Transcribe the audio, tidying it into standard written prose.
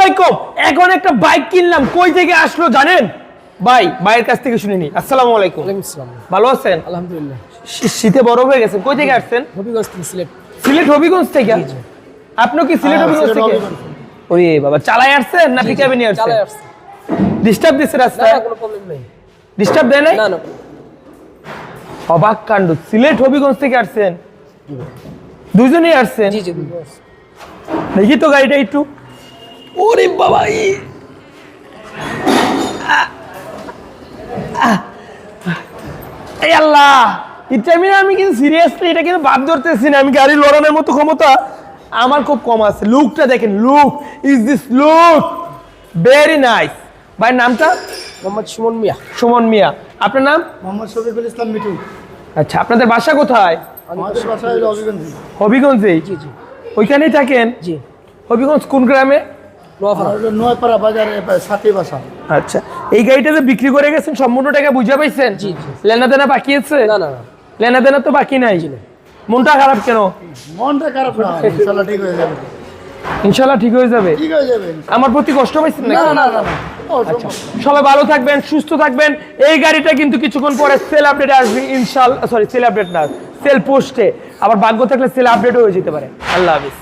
আলাইকুম। এখন একটা বাইক কিনলাম, কই থেকে আসলো জানেন ভাই? ভাইয়ের কাছ থেকে শুনে নি। আসসালামু আলাইকুম। ভালো আছেন? আলহামদুলিল্লাহ। শীতে বড় হয়ে গেছেন, কই থেকে আসছেন? হবিগঞ্জ থেকে সিলেট। সিলেট হবিগঞ্জ থেকে? আপনি কি সিলেট হবিগঞ্জ থেকে? ওরে বাবা, চালায় আসছেন না পিকআপে নিয়ে আসছেন? চালায় আসছে। ডিস্টার্ব দিছে না রাস্তায়? কোনো প্রবলেম নেই। ডিস্টার্ব দেয় নাই? না না। অবাক কাণ্ড, সিলেট হবিগঞ্জ থেকে আসছেন? দুইজনেই আসছেন? জি জি। দেখি তো গাড়িটা একটু। ওরে বাবা, এই আল্লাহ, এটা আমি কিন্তু সিরিয়াসলি এটা কিন্তু বাদ ধরতেছি না। আমি গাড়ি লড়ানোর মতো ক্ষমতা আমার খুব কম আছে। লুকটা দেখেন, look is this look very nice. ভাইয়ের নামটা? মোহাম্মদ সুমন মিয়া। সুমন মিয়া। আপনার নাম? মোহাম্মদ শফিকুল ইসলাম মিঠু। আচ্ছা, আপনাদের বাসা কোথায়? আমাদের বাসা হলো হবিগঞ্জ। হবিগঞ্জেই? জি জি ওইখানেই থাকেন? জি। হবিগঞ্জ কোন গ্রামে? নোয়াপাড়া। নোয়াপাড়া বাজারে সাথে বাসা। আচ্ছা, এই গাড়িটা যে বিক্রি করে গেছেন সম্পূর্ণ টাকা বুঝে পাইছেন? জি জি। লেনা দেনা বাকি আছে? না না না। লেনা দেনা তো বাকি নাই। মনটা খারাপ কেন? মনটা খারাপ না, ইনশাআল্লাহ ঠিক হয়ে যাবে। ইনশাআল্লাহ ঠিক হয়ে যাবে। ঠিক হয়ে যাবে। আমার প্রতি কষ্ট পাইছেন না নাকি? না না না। আচ্ছা, সবাই ভালো থাকবেন, সুস্থ থাকবেন। এই গাড়িটা কিন্তু কিছুক্ষণ পরে সেল আপডেট আসবে ইনশাআল্লাহ। সরি, সেল আপডেট না, সেল পোস্টে। আবার ভাগ্য থাকলে সেল আপডেটও হয়ে যেতে পারে। আল্লাহ হাফেজ।